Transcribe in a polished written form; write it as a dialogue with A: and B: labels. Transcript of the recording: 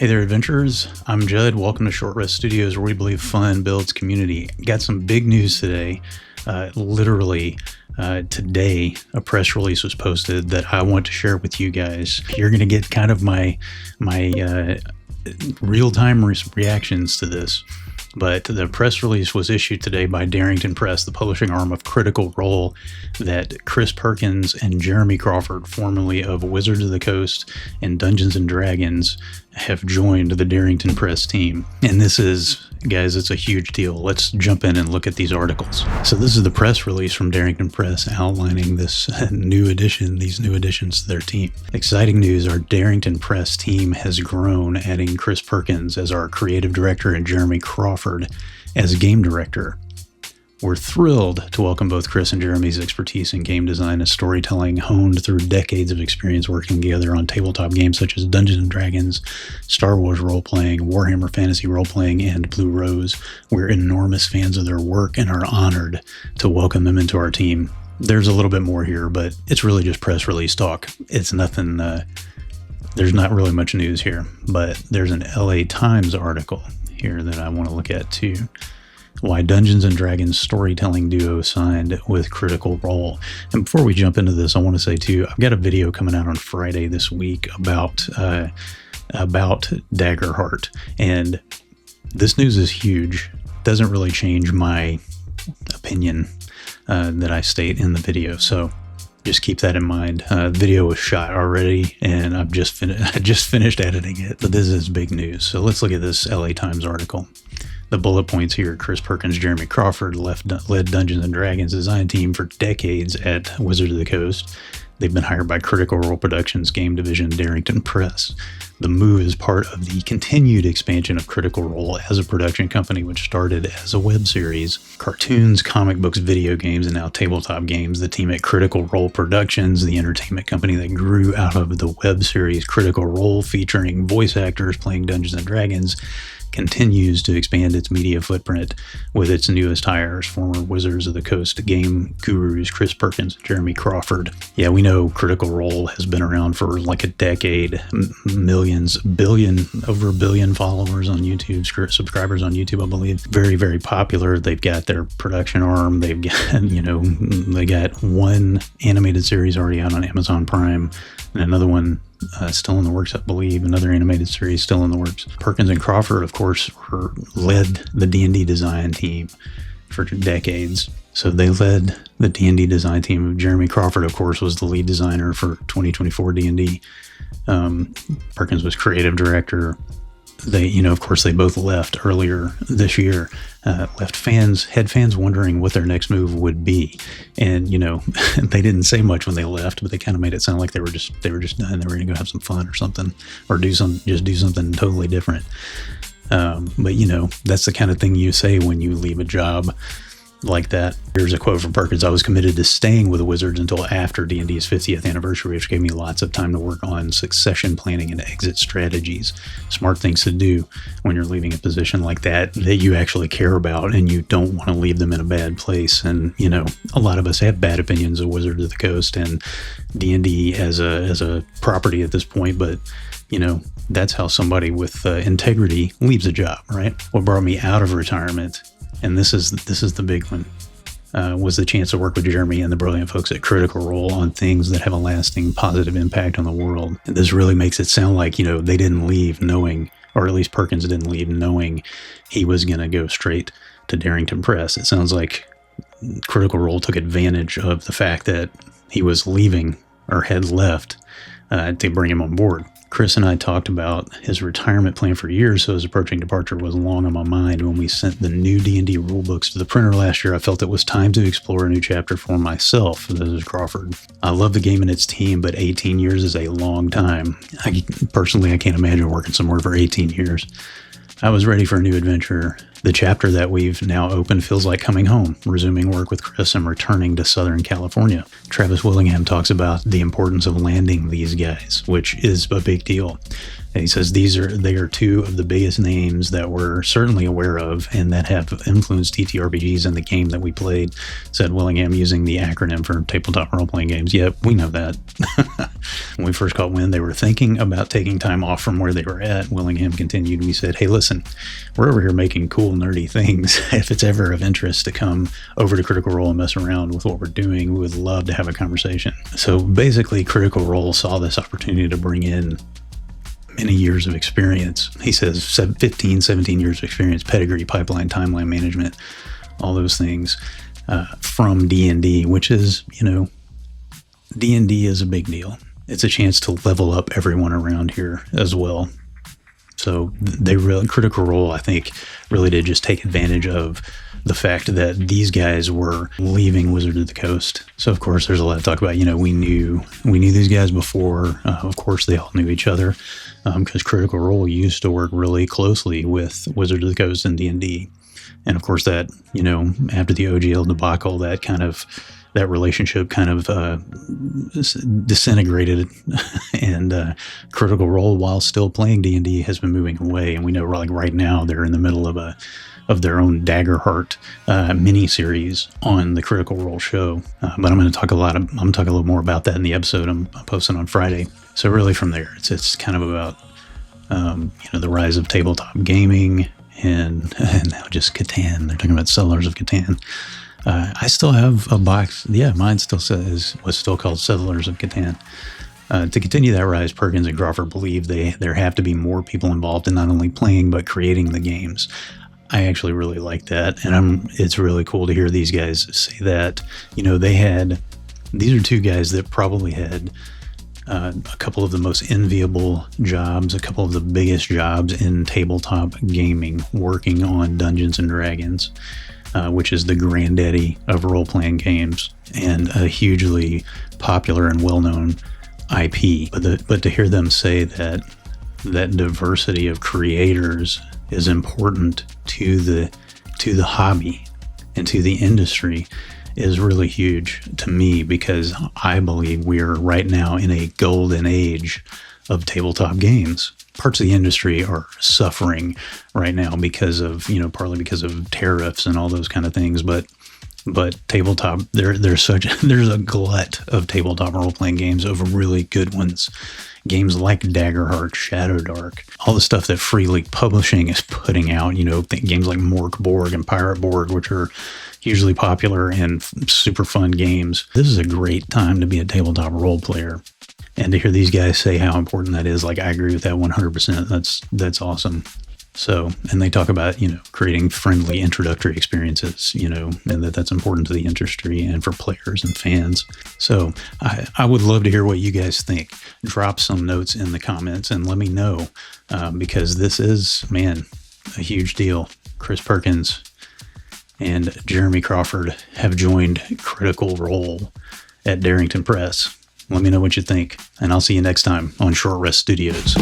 A: Hey there, adventurers. I'm Judd. Welcome to Short Rest Studios, where we believe fun builds community. Got some big news today. Literally today, a press release was posted that I want to share with you guys. You're going to get kind of my real-time reactions to this. But the press release was issued today by Darrington Press, the publishing arm of Critical Role, that Chris Perkins and Jeremy Crawford, formerly of Wizards of the Coast and Dungeons and Dragons, have joined the Darrington Press team. And this is, guys, it's a huge deal. Let's jump in and look at these articles. So this is the press release from Darrington Press outlining this new addition, these new additions to their team. Exciting news, our Darrington Press team has grown, adding Chris Perkins as our creative director and Jeremy Crawford as game director. We're thrilled to welcome both Chris and Jeremy's expertise in game design and storytelling, honed through decades of experience working together on tabletop games such as Dungeons & Dragons, Star Wars role-playing, Warhammer Fantasy role-playing, and Blue Rose. We're enormous fans of their work and are honored to welcome them into our team. There's a little bit more here, but it's really just press release talk. It's nothing, there's not really much news here, but there's an LA Times article here that I want to look at too. Why Dungeons & Dragons storytelling duo signed with Critical Role. And before we jump into this, I want to say too, I've got a video coming out on Friday this week about Daggerheart. And this news is huge. Doesn't really change my opinion that I state in the video. So just keep that in mind. The video was shot already, and I just finished editing it. But this is big news. So let's look at this LA Times article. The bullet points here: Chris Perkins, Jeremy Crawford led Dungeons & Dragons design team for decades at Wizards of the Coast. They've been hired by Critical Role Productions game division Darrington Press. The move is part of the continued expansion of Critical Role as a production company, which started as a web series, cartoons, comic books, video games, and now tabletop games. The team at Critical Role Productions, the entertainment company that grew out of the web series Critical Role, featuring voice actors playing Dungeons & Dragons, continues to expand its media footprint with its newest hires, former Wizards of the Coast game gurus Chris Perkins and Jeremy Crawford. Yeah, we know Critical Role has been around for like a decade, over a billion followers on YouTube, subscribers on YouTube, I believe. Very, very popular. They've got their production arm. They've got, they got one animated series already out on Amazon Prime and another one still in the works, I believe. Another animated series still in the works. Perkins and Crawford, of course, led the D&D design team for decades. So they led the D&D design team. Jeremy Crawford, of course, was the lead designer for 2024 D&D. Perkins was creative director. They, of course, they both left earlier this year, had fans wondering what their next move would be. And, they didn't say much when they left, but they kind of made it sound like they were just done. They were going to go have some fun or something, or do something totally different. But that's the kind of thing you say when you leave a job like that. Here's a quote from Perkins: "I was committed to staying with the Wizards until after D&D's 50th anniversary, which gave me lots of time to work on succession planning and exit strategies. Smart things to do when you're leaving a position like that you actually care about, and you don't want to leave them in a bad place." And a lot of us have bad opinions of Wizards of the Coast and D&D as a property at this point, but that's how somebody with integrity leaves a job, right? What brought me out of retirement, and this is the big one, was the chance to work with Jeremy and the brilliant folks at Critical Role on things that have a lasting positive impact on the world. And this really makes it sound like, they didn't leave knowing, or at least Perkins didn't leave knowing he was going to go straight to Darrington Press. It sounds like Critical Role took advantage of the fact that he was leaving or had left to bring him on board. Chris and I talked about his retirement plan for years, so his approaching departure was long on my mind. When we sent the new D&D rulebooks to the printer last year, I felt it was time to explore a new chapter for myself. This is Crawford. I love the game and its team, but 18 years is a long time. I can't imagine working somewhere for 18 years. I was ready for a new adventure, The chapter that we've now opened feels like coming home, resuming work with Chris and returning to Southern California. Travis Willingham talks about the importance of landing these guys, which is a big deal. And he says they are two of the biggest names that we're certainly aware of and that have influenced TTRPGs in the game that we played, said Willingham, using the acronym for tabletop role-playing games. Yeah, we know that. When we first caught wind they were thinking about taking time off from where they were at, Willingham continued, we said, hey, listen, we're over here making cool, nerdy things. If it's ever of interest to come over to Critical Role and mess around with what we're doing, we would love to have a conversation. So basically, Critical Role saw this opportunity to bring in many years of experience. He says 15, 17 years of experience, pedigree, pipeline, timeline management, all those things from D&D, which is, D&D is a big deal. It's a chance to level up everyone around here as well. So they really, Critical Role, I think, really did just take advantage of the fact that these guys were leaving Wizard of the Coast. So of course, there's a lot of talk about, we knew these guys before. Of course, they all knew each other because Critical Role used to work really closely with Wizard of the Coast and D&D. And of course, that after the OGL debacle, that relationship kind of disintegrated, and Critical Role, while still playing D&D, has been moving away. And we know, like right now, they're in the middle of their own Daggerheart mini-series on the Critical Role show. But I'm going to talk a little more about that in the episode I'm posting on Friday. So really from there, it's kind of about the rise of tabletop gaming and now just Catan. They're talking about Settlers of Catan. I still have a box. Yeah, mine was still called Settlers of Catan. To continue that rise, Perkins and Crawford believe there have to be more people involved in not only playing but creating the games. I actually really like that, and it's really cool to hear these guys say that. These are two guys that probably had a couple of the most enviable jobs, a couple of the biggest jobs in tabletop gaming, working on Dungeons and Dragons, which is the granddaddy of role-playing games and a hugely popular and well-known IP. But to hear them say that diversity of creators is important to the hobby and to the industry is really huge to me, because I believe we're right now in a golden age of tabletop games. Parts of the industry are suffering right now because of, partly because of tariffs and all those kind of things, but tabletop, there's a glut of tabletop role-playing games, of really good ones. Games like Daggerheart, Shadowdark, all the stuff that Free League Publishing is putting out, games like Morkborg and Pirate Borg, which are hugely popular and super fun games. This is a great time to be a tabletop role player. And to hear these guys say how important that is, I agree with that 100%. That's awesome. So, and they talk about, creating friendly introductory experiences, and that's important to the industry and for players and fans. So I would love to hear what you guys think. Drop some notes in the comments and let me know, because this is, a huge deal. Chris Perkins and Jeremy Crawford have joined Critical Role at Darrington Press. Let me know what you think, and I'll see you next time on Short Rest Studios.